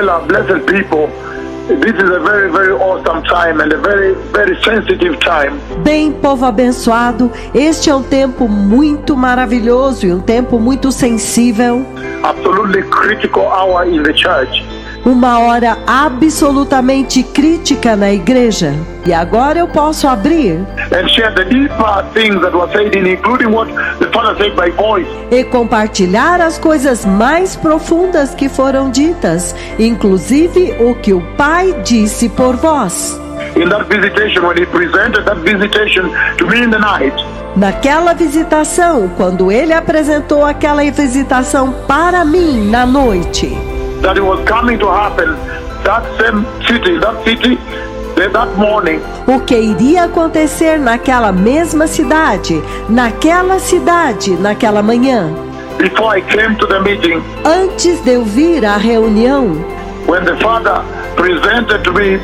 Well, blessed people, this is a very, very awesome time and a very, very sensitive time. Bem, povo abençoado, este é um tempo muito maravilhoso e um tempo muito sensível. Absolutely critical hour in the church. Uma hora absolutamente crítica na igreja. E agora eu posso abrir And share the deeper things that were said, including what the Father said by voice. e compartilhar as coisas mais profundas que foram ditas, inclusive o que o Pai disse por voz. In that visitation, when He presented that visitation to me in the night, Naquela visitação, quando ele apresentou aquela visitação para mim na noite, that it was coming to happen, that city, that morning, o que iria acontecer naquela mesma cidade, naquela manhã, before I came to the meeting, antes de eu vir à reunião, when the Father presented to me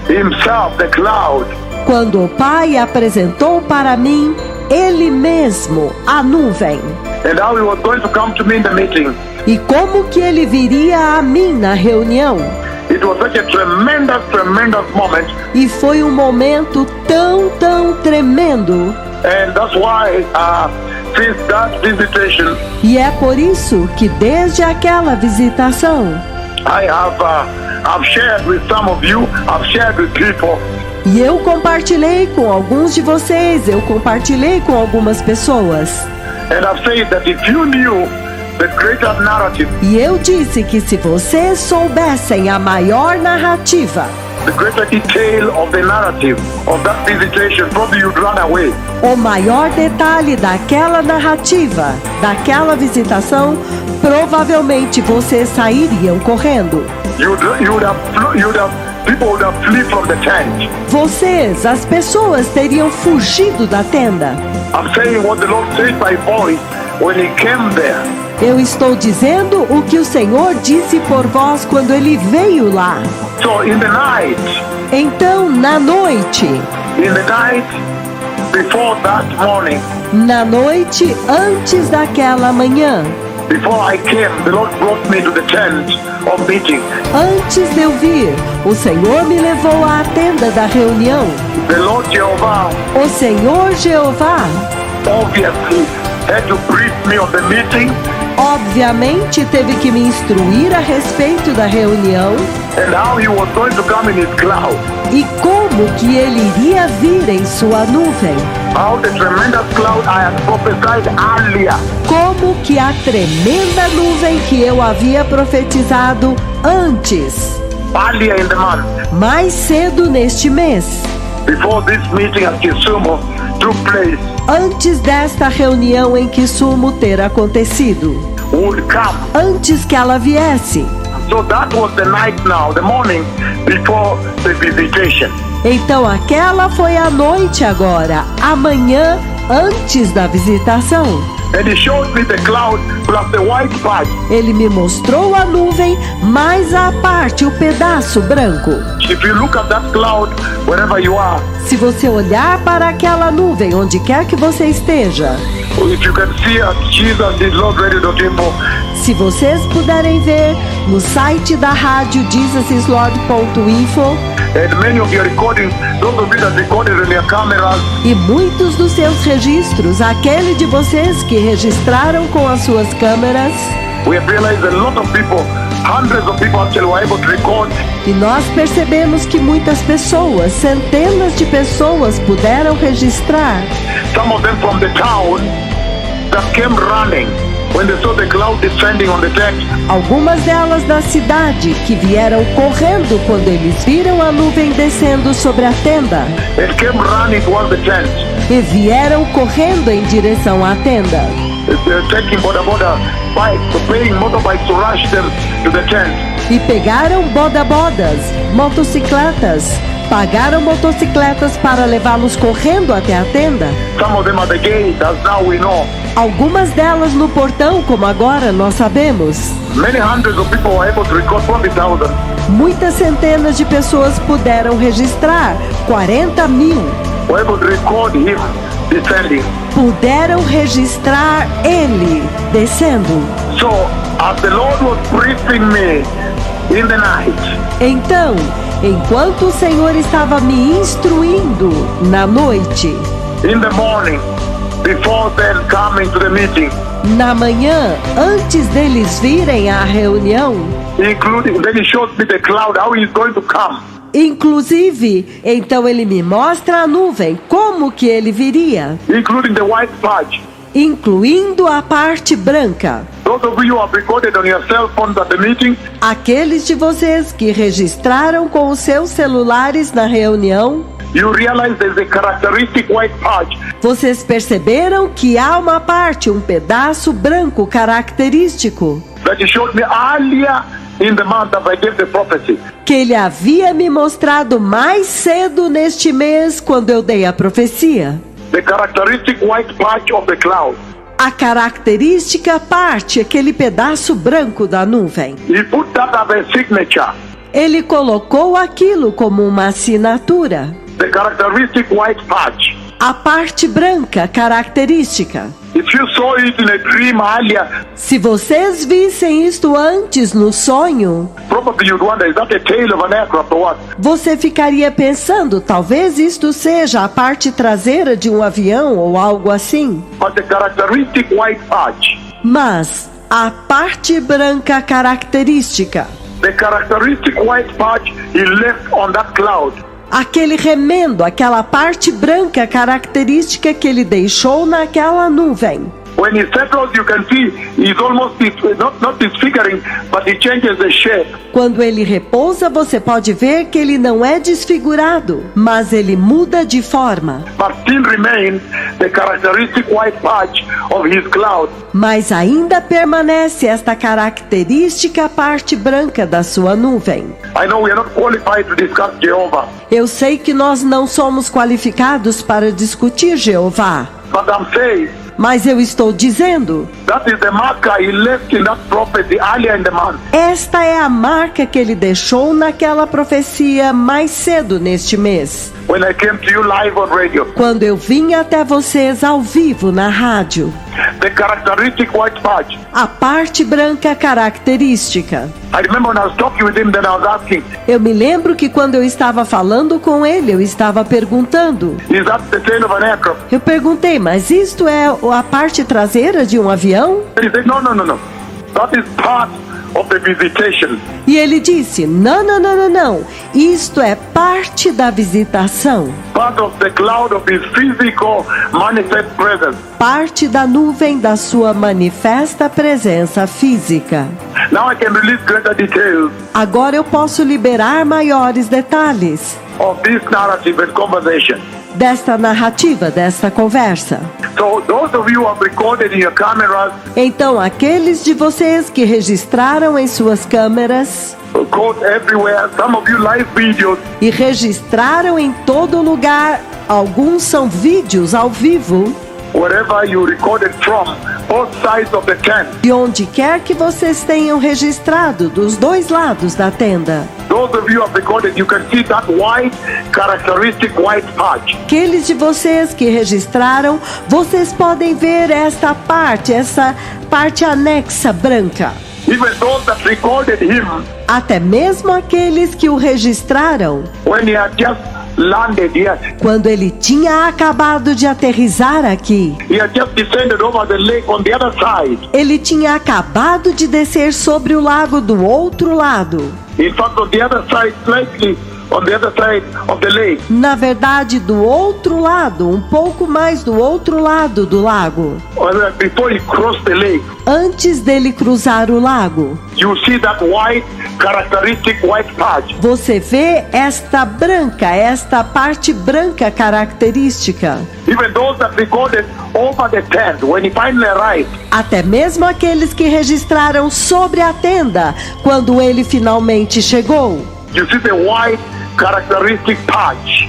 Himself, the cloud, quando o Pai apresentou para mim ele mesmo, a nuvem, and how He was going to come to me in the meeting. e como que ele viria a mim na reunião. It was such a tremendous, tremendous moment, E foi um momento tão tremendo. and that's why since that visitation, E é por isso que desde aquela visitação, I've shared with some of you, I've shared with people, e eu compartilhei com alguns de vocês, eu compartilhei com algumas pessoas. and I've said that if you knew the greater narrative, E eu disse que se vocês soubessem a maior narrativa, the greater detail of the narrative of that visitation, probably you'd run away. o maior detalhe daquela narrativa, daquela visitação, provavelmente vocês sairiam correndo. People would have fled from the tent. Vocês, as pessoas, teriam fugido da tenda. I'm saying what the Lord said by voice when He came there. Eu estou dizendo o que o Senhor disse por vós quando ele veio lá. So in the night, Então, na noite, before that morning, na noite antes daquela manhã, before I came, the Lord brought me to the tent of meeting. antes de eu vir, o Senhor me levou à tenda da reunião. The Lord Jehovah O Senhor Jeová, obviously had to brief me on the meeting obviamente, teve que me instruir a respeito da reunião and how He was going to come in His cloud. e como que ele iria vir em sua nuvem. How the tremendous cloud I had prophesied earlier, Como que a tremenda nuvem que eu havia profetizado antes, earlier in the month, mais cedo neste mês, before this meeting at Kisumu took place, antes desta reunião em Kisumu ter acontecido, would come. antes que ela viesse. So that was the night now, the morning before the visitation. Então aquela foi a noite agora, amanhã antes da visitação. And He showed me the cloud plus the white part. Ele me mostrou a nuvem, mais a parte, o pedaço branco. If you look at that cloud, wherever you are, Se você olhar para aquela nuvem, onde quer que você esteja, if you can see at JesusIsLordRadio.info, se vocês puderem ver no site da rádio JesusIsLord.info, and many of your recordings, those of you that recorded on your cameras, e muitos dos seus registros, aquele de vocês que registraram com as suas câmeras, we have realized a lot of people, hundreds of people actually were able to record. e nós percebemos que muitas pessoas, centenas de pessoas puderam registrar. Some of them from the town that came running when they saw the cloud descending on the tent. Algumas delas da cidade que vieram correndo quando eles viram a nuvem descendo sobre a tenda, It came running towards the tent. e vieram correndo em direção à tenda. They're taking boda bikes, paying motorbikes to rush them to the tent. E pegaram bodas, motocicletas, pagaram motocicletas para levá-los correndo até a tenda. Some of them at the gate, as now we know. Algumas delas no portão, como agora nós sabemos. Many hundreds of people were able to record 20,000. Muitas centenas de pessoas puderam registrar, 40.000 Were able to record Him descending. puderam registrar ele descendo. So, as the Lord was briefing me in the night, Então, enquanto o Senhor estava me instruindo na noite, in the morning, before then coming to the meeting, na manhã, antes deles virem à reunião, including, then he shows me the cloud, how he's going to come. inclusive, então ele me mostra a nuvem, como que ele viria, Including the white patch. incluindo a parte branca. Those of you who have recorded on your cell phones at the meeting, Aqueles de vocês que registraram com os seus celulares na reunião, you realize there's a characteristic white patch. vocês perceberam que há uma parte, um pedaço branco característico, That he showed me earlier in the month that I gave the prophecy. que ele havia me mostrado mais cedo neste mês, quando eu dei a profecia. The characteristic white patch of the cloud. A característica parte, aquele pedaço branco da nuvem. He put that as a signature. Ele colocou aquilo como uma assinatura. The characteristic white patch. A parte branca característica. If you saw it in a dream earlier, Se vocês vissem isto antes no sonho, probably you'd wonder, is that the tail of an aircraft or what? você ficaria pensando, talvez isto seja a parte traseira de um avião ou algo assim. But the characteristic white patch, Mas a parte branca característica, the characteristic white patch he left on that cloud, aquele remendo, aquela parte branca característica que ele deixou naquela nuvem. when he settles, you can see he's almost not disfiguring, but he changes the shape. Quando ele repousa, você pode ver que ele não é desfigurado, mas ele muda de forma. But still remains the characteristic white patch of his cloud. Mas ainda permanece esta característica parte branca da sua nuvem. I know we are not qualified to discuss Jehovah, Eu sei que nós não somos qualificados para discutir Jeová, but I'm saying mas eu estou dizendo, that is the marker he left in that prophecy earlier in the month. esta é a marca que ele deixou naquela profecia mais cedo neste mês, When I came to you live on radio, quando eu vim até vocês ao vivo na rádio. the characteristic white patch. A parte branca característica. I remember when I was talking with him, then I was asking, Eu me lembro que quando eu estava falando com ele, eu estava perguntando. is that the tail of an aircraft? Eu perguntei, mas isto é a parte traseira de um avião? And he said, no. That is part of the visitation. E ele disse, não. Isto é parte da visitação. Part of the cloud of his physical manifest presence. Parte da nuvem da sua manifesta presença física. Now I can release greater details Agora eu posso liberar maiores detalhes of this narrative and conversation. desta narrativa, desta conversa. So those of you who have recorded in your cameras, Então, aqueles de vocês que registraram em suas câmeras quote everywhere, some of you live videos, e registraram em todo lugar, alguns são vídeos ao vivo, wherever you recorded from, both sides of the tent. de onde quer que vocês tenham registrado, dos dois lados da tenda. Those of you who have recorded, you can see that white, characteristic white patch. Aqueles de vocês que registraram, vocês podem ver essa parte anexa branca. Even those that recorded him Até mesmo aqueles que o registraram, when he had just landed here. quando ele tinha acabado de aterrissar aqui. He had just descended over the lake on the other side. Ele tinha acabado de descer sobre o lago do outro lado. In fact, on the other side, slightly on the other side of the lake. Na verdade, do outro lado, um pouco mais do outro lado do lago. Before he crossed the lake, Antes dele cruzar o lago, you see that white, characteristic white patch. você vê esta parte branca característica. Even those that recorded over the tent, when he finally arrived, Até mesmo aqueles que registraram sobre a tenda, quando ele finalmente chegou. you see the white, characteristic patch.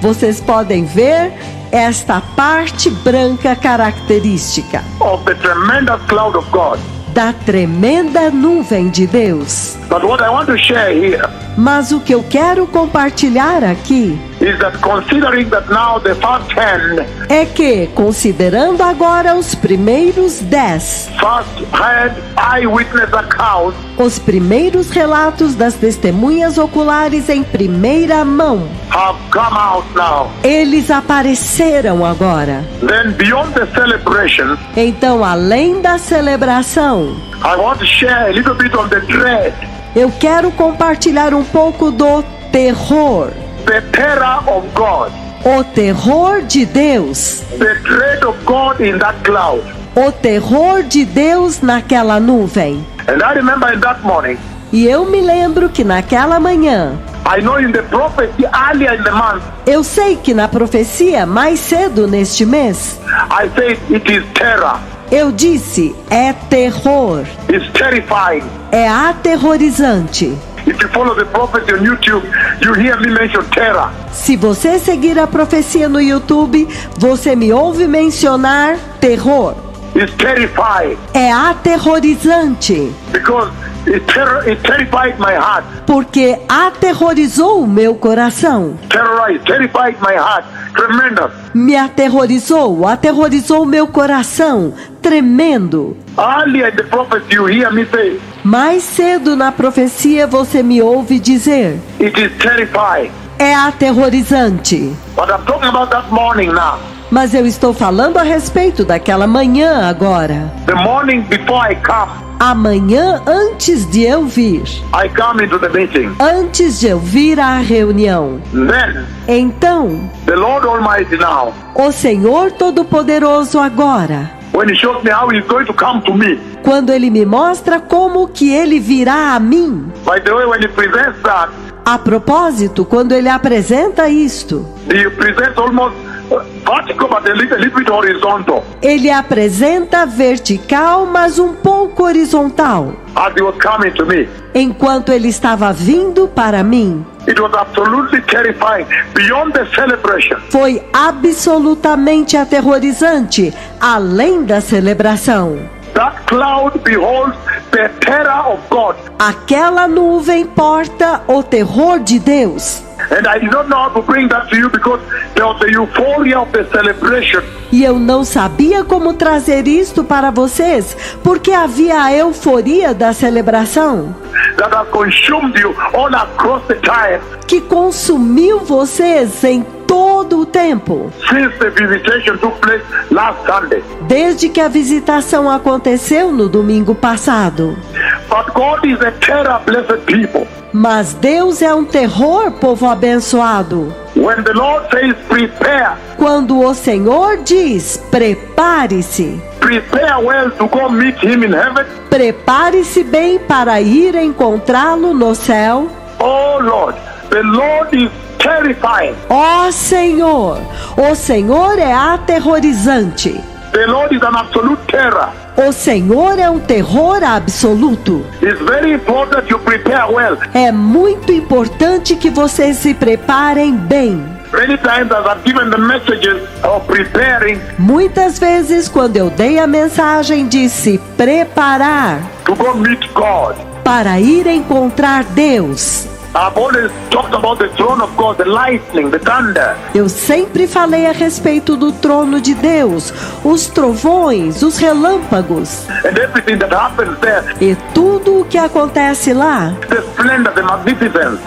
Vocês podem ver esta parte branca característica Of the tremendous cloud of God. da tremenda nuvem de Deus. But what I want to share here Mas o que eu quero compartilhar aqui is that considering that now the first 10 é que, considerando agora os primeiros 10, first-hand eyewitness accounts, os primeiros relatos das testemunhas oculares em primeira mão, have come out now, eles apareceram agora. then beyond the celebration, Então, além da celebração, I want to share a little bit on the dread, eu quero compartilhar um pouco do terror. the terror of God, O terror de Deus. the dread of God in that cloud. O terror de Deus naquela nuvem. And I remember in that morning, E eu me lembro que naquela manhã, I know in the prophecy earlier in the month, eu sei que na profecia mais cedo neste mês, I said it is terror. eu disse, é terror, It's terrifying. é aterrorizante. If you follow the prophecy on YouTube, you hear me mention terror. Se você seguir a profecia no YouTube, você me ouve mencionar terror. It's terrifying É aterrorizante, because it terrified my heart. porque aterrorizou o meu coração. Terrified my heart. Tremendous. Me aterrorizou o meu coração, tremendo. Earlier in the prophecy, you hear me say, Mais cedo na profecia você me ouve dizer, it is terrifying. é aterrorizante. But I'm talking about that morning now. Mas eu estou falando a respeito daquela manhã agora. The morning before I come, Amanhã antes de eu vir. I come into the meeting. Antes de eu vir à reunião. Then, Então, the Lord Almighty now, o Senhor Todo-Poderoso agora, when He shows me how He's going to come to me, quando Ele me mostra como que Ele virá a mim. by the way, when He presents that, A propósito, quando Ele apresenta isto, He presents almost vertical but a little bit horizontal, Ele apresenta vertical, mas um pouco horizontal. as He was coming to me. Enquanto Ele estava vindo para mim, It was absolutely terrifying, beyond the celebration. foi absolutamente aterrorizante, além da celebração. That cloud beholds the terror of God. Aquela nuvem porta o terror de Deus. And I did not know how to bring that to you because there was the euphoria of the celebration. E eu não sabia como trazer isto para vocês, porque havia a euforia da celebração That has consumed you all across the time que consumiu vocês em todo o tempo, since the visitation took place last Sunday. desde que a visitação aconteceu no domingo passado. But God is a terror, blessed people. Mas Deus é um terror, povo abençoado. When the Lord says prepare, Quando o Senhor diz, prepare-se. prepare well to go meet Him in heaven. Prepare-se bem para ir encontrá-lo no céu. Oh Lord, the Lord is terrifying. Ó Senhor, o Senhor é aterrorizante. The Lord is an absolute terror. O Senhor é um terror absoluto. It's very important you prepare well. É muito importante que vocês se preparem bem. Many times as I've given the messages of preparing Muitas vezes, quando eu dei a mensagem de se preparar to go meet God, para ir encontrar Deus, I've always talked about the throne of God, the lightning, the thunder. eu sempre falei a respeito do trono de Deus, os trovões, os relâmpagos And everything that happens there, e tudo o que acontece lá. the splendor, the magnificence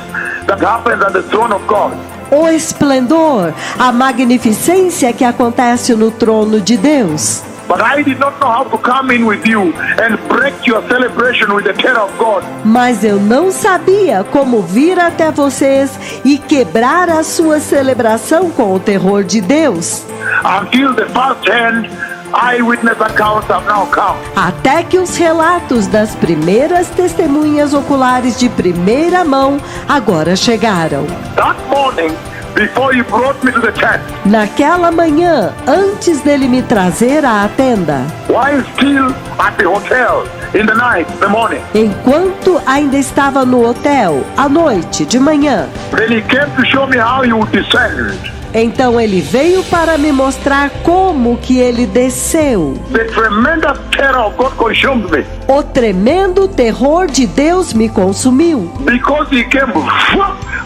that happens at the throne of God. O esplendor, a magnificência que acontece no trono de Deus. But I did not know how to come in with you and break your celebration with the terror of God. Mas eu não sabia como vir até vocês e quebrar a sua celebração com o terror de Deus, Until the first-hand eyewitness accounts have now come. até que os relatos das primeiras testemunhas oculares de primeira mão agora chegaram. That morning, before you brought me to the tent, Naquela manhã, antes dele me trazer à tenda, while still at the hotel in the night, the morning, enquanto ainda estava no hotel, à noite, de manhã, then he came to show me how you would descend. Então ele veio para me mostrar como que ele desceu. The tremendous terror of God consumed me. O tremendo terror de Deus me consumiu, Because he came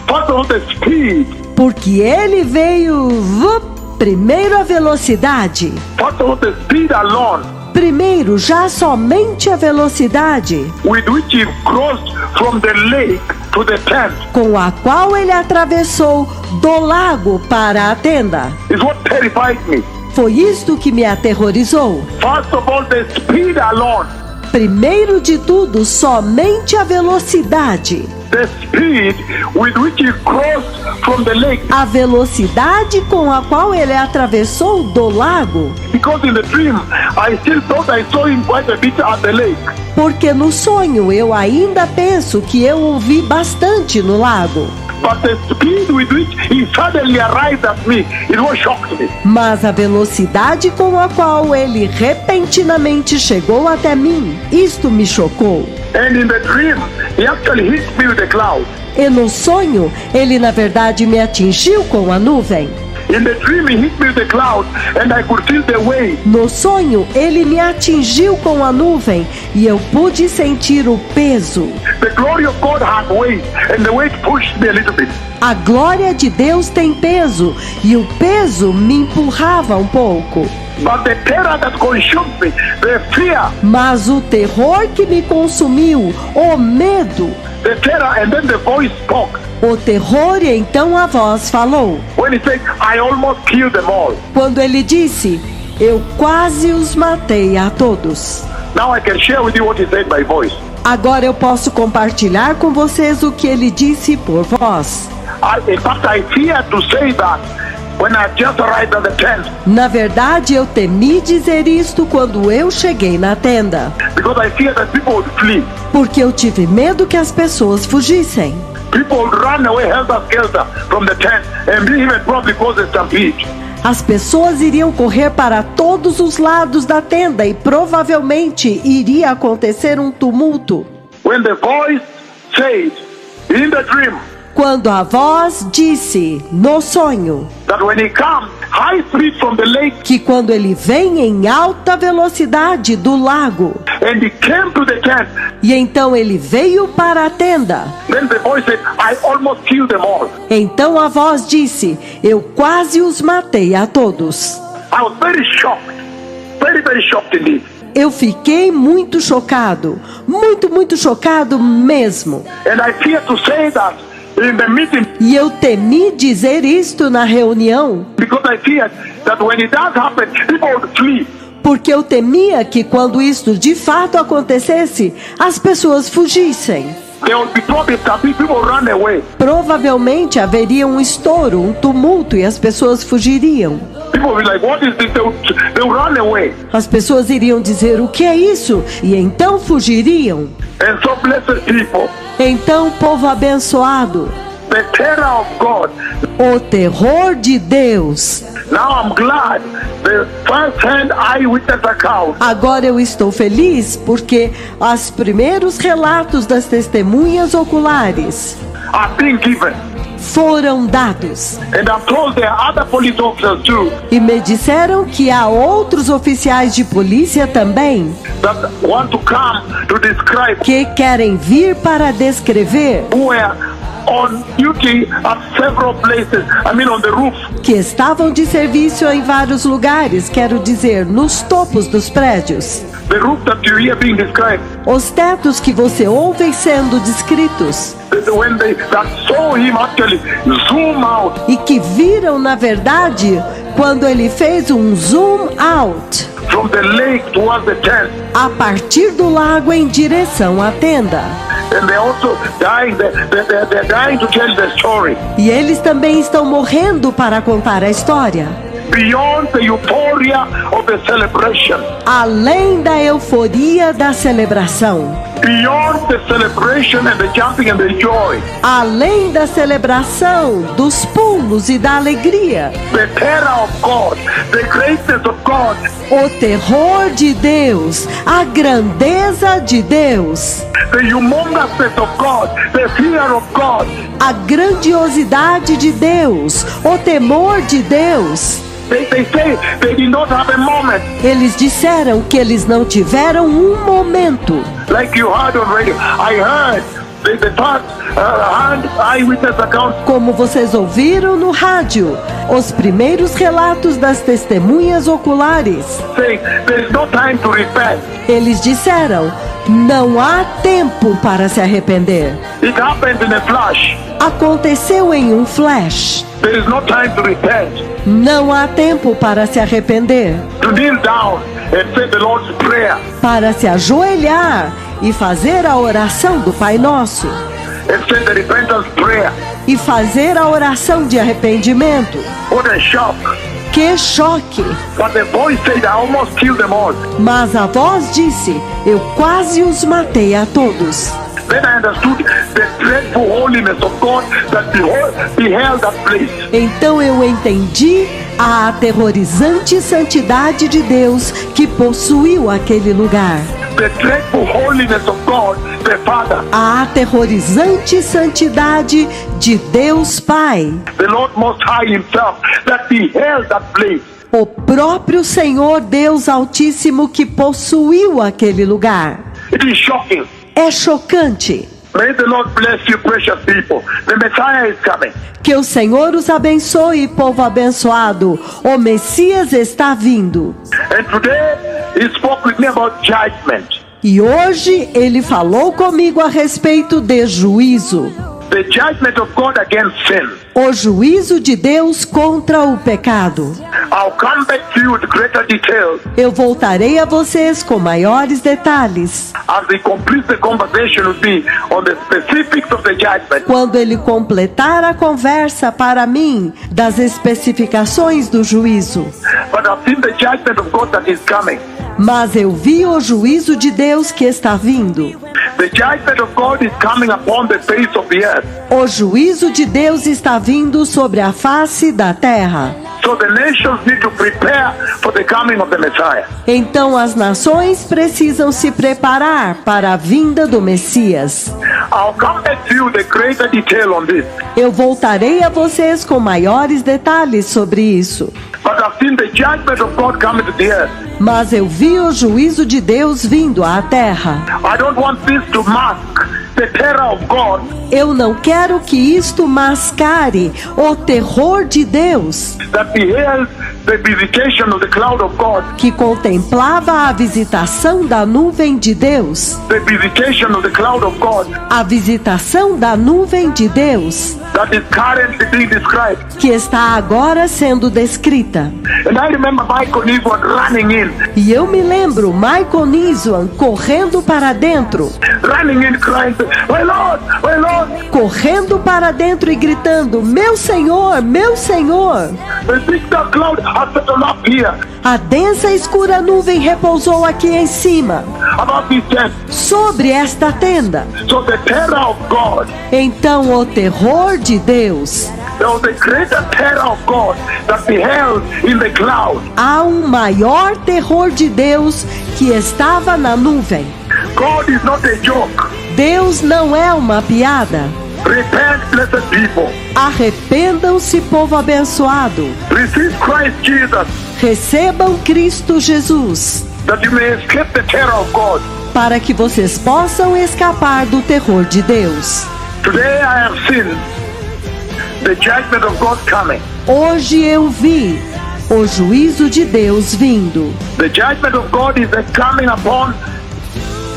first of the speed. porque ele veio, primeiro a velocidade. First of the speed alone, Primeiro, já somente a velocidade with which he crossed from the lake to the tent, com a qual ele atravessou do lago para a tenda. is what terrified me. Foi isto que me aterrorizou. First of all, the speed alone. Primeiro de tudo, somente a velocidade. The speed with which he crossed from the lake. A velocidade com a qual ele atravessou do lago. Because in the dream, I still thought I saw him quite a bit at the lake. Porque no sonho eu ainda penso que eu o vi bastante no lago. But the speed with which he suddenly arrived at me, it was shocked me. Mas a velocidade com a qual ele repentinamente chegou até mim, isto me chocou. And in the dream, he actually hit me with a cloud. E no sonho, ele na verdade me atingiu com a nuvem. In the dream, he hit me with a cloud, and I could feel the weight. No sonho, ele me atingiu com a nuvem e eu pude sentir o peso. The glory of God had weight, and the weight pushed me a little bit. A glória de Deus tem peso e o peso me empurrava um pouco. But the terror that consumed me, the fear, Mas o terror que me consumiu, o medo, the terror, and then the voice spoke. o terror, e então a voz falou. When he said, I almost killed them all. Quando ele disse, eu quase os matei a todos. Now I can share with you what he said by voice. Agora eu posso compartilhar com vocês o que ele disse por voz. In fact, I feared to say that when I just arrived at the tent, Na verdade, eu temi dizer isto quando eu cheguei na tenda, because I feared that people would flee. porque eu tive medo que as pessoas fugissem. People would run away helter-skelter from the tent and even probably cause a stampede. As pessoas iriam correr para todos os lados da tenda e provavelmente iria acontecer um tumulto. When the voice said in the dream Quando a voz disse no sonho that when he comes high speed from the lake que quando ele vem em alta velocidade do lago, and he came to the tent, e então ele veio para a tenda, then the voice said, I almost killed them all. então a voz disse, eu quase os matei a todos. I was very shocked, very, very shocked indeed. Eu fiquei muito chocado, muito chocado mesmo. And I fear to say that in the meeting, E eu temi dizer isto na reunião, because I feared that when it does happen, people would flee. porque eu temia que quando isto de fato acontecesse, as pessoas fugissem. There would be problems that people would run away. Provavelmente haveria um estouro, um tumulto e as pessoas fugiriam. People would be like, what is this? They would run away. As pessoas iriam dizer, o que é isso? E então fugiriam. And so blessed people, Então, povo abençoado, the terror of God. o terror de Deus. Now I'm glad the first-hand eyewitness account Agora eu estou feliz porque os primeiros relatos das testemunhas oculares are being given. foram dados. And I'm told there are other police officers too E me disseram que há outros oficiais de polícia também that want to come to describe que querem vir para descrever, who were on duty at several places. I mean on the roof. que estavam de serviço em vários lugares, quero dizer, nos topos dos prédios. The roof that you hear being described. Os tetos que você ouve sendo descritos When they that saw him actually zoom out e que viram, na verdade, quando ele fez um zoom out from the lake towards the tent. a partir do lago em direção à tenda. And they're also dying. They're dying to tell the story. E eles também estão morrendo para contar a história. Beyond the euphoria of the celebration. Além da euforia da celebração. beyond the celebration and the jumping and the joy, além da celebração, dos pulos e da alegria, the terror of God, the greatness of God, o terror de Deus, a grandeza de Deus, the humongousness of God, the fear of God, a grandiosidade de Deus, o temor de Deus. They say they did not have a moment, Eles disseram que eles não tiveram um momento. like you heard on radio. I heard the first hand eyewitness account. Como vocês ouviram no rádio, os primeiros relatos das testemunhas oculares. Saying there is no time to repent. Eles disseram: não há tempo para se arrepender. It happened in a flash. Aconteceu em um flash. There is no time to repent. Não há tempo para se arrepender, To kneel down and say the Lord's Prayer para se ajoelhar e fazer a oração do Pai Nosso, and say the repentance prayer. e fazer a oração de arrependimento. What a shock. Que choque! But the voice said, I almost killed them all. Mas a voz disse: eu quase os matei a todos. Then I understood the dreadful holiness of God that beheld that place. Então eu entendi a aterrorizante santidade de Deus que possuiu aquele lugar. The dreadful holiness of God, the Father. A aterrorizante santidade de Deus Pai. The Lord Most High Himself that beheld that place. O próprio Senhor Deus Altíssimo que possuiu aquele lugar. It is shocking. É chocante. May the Lord bless you, precious people. The Messiah is coming. Que o Senhor os abençoe, povo abençoado. O Messias está vindo. And today He spoke with me about judgment. E hoje ele falou comigo a respeito de juízo. The judgment of God against sin. O juízo de Deus contra o pecado. I'll come back to you with greater details Eu voltarei a vocês com maiores detalhes as we complete the conversation with me on the specifics of the judgment. quando ele completar a conversa para mim das especificações do juízo. But I've seen the judgment of God that is coming. Mas eu vi o juízo de Deus que está vindo. The judgment of God is coming upon the face of the earth. O juízo de Deus está vindo sobre a face da terra. So the nations need to prepare for the coming of the Messiah. Então as nações precisam se preparar para a vinda do Messias. I'll come back to you with a greater detail on this. Eu voltarei a vocês com maiores detalhes sobre isso. But I've seen the judgment of God coming to the earth. Mas eu vi o juízo de Deus vindo à terra. I don't want this to mask the terror of God Eu não quero que isto mascare o terror de Deus, that beheld the visitation of the cloud of God, que contemplava a visitação da nuvem de Deus. the visitation of the cloud of God A visitação da nuvem de Deus, that is currently being described. que está agora sendo descrita. And I remember Michael Niswan running in, E eu me lembro Michael Niswan correndo para dentro, crying, my Lord, correndo para dentro e gritando: meu Senhor, meu Senhor! the big dark cloud has settled up here A densa e escura nuvem repousou aqui em cima, above this tent. sobre esta tenda. So the terror of God, Então o terror de Deus, there was a greater terror of God that beheld in the cloud. há um maior terror de Deus que estava na nuvem. God is not a joke. Deus não é uma piada. Repent, blessed people. Arrependam-se, povo abençoado. Receive Christ Jesus, Recebam Cristo Jesus, that you may escape the terror of God. para que vocês possam escapar do terror de Deus. Today I have seen the judgment of God coming. Hoje eu vi o juízo de Deus vindo. The judgment of God is coming upon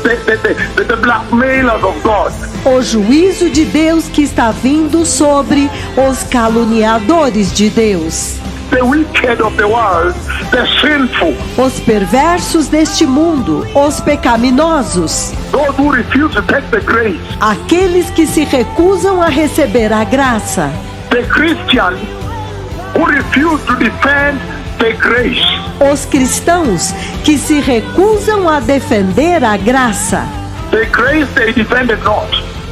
the blackmailers of God. O juízo de Deus que está vindo sobre os caluniadores de Deus. The wicked of the world, the sinful, Os perversos deste mundo, os pecaminosos, those who refuse to take the grace, aqueles que se recusam a receber a graça, the Christians who refuse to defend the grace, os cristãos que se recusam a defender a graça, The grace they defended not.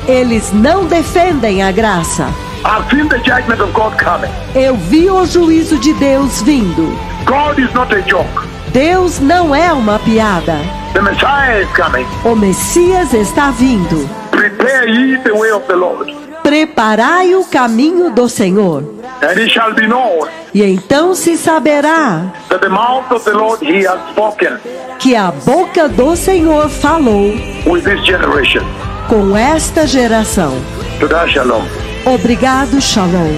Eles não defendem a graça. I've seen the judgment of God coming. Eu vi o juízo de Deus vindo. God is not a joke. Deus não é uma piada. The Messiah is coming. O Messias está vindo. Prepare ye the way of the Lord. Preparai o caminho do Senhor. And it shall be known E então se saberá that the mouth of the Lord he has spoken que a boca do Senhor falou with this generation. com esta geração. Toda shalom. Obrigado, Shalom.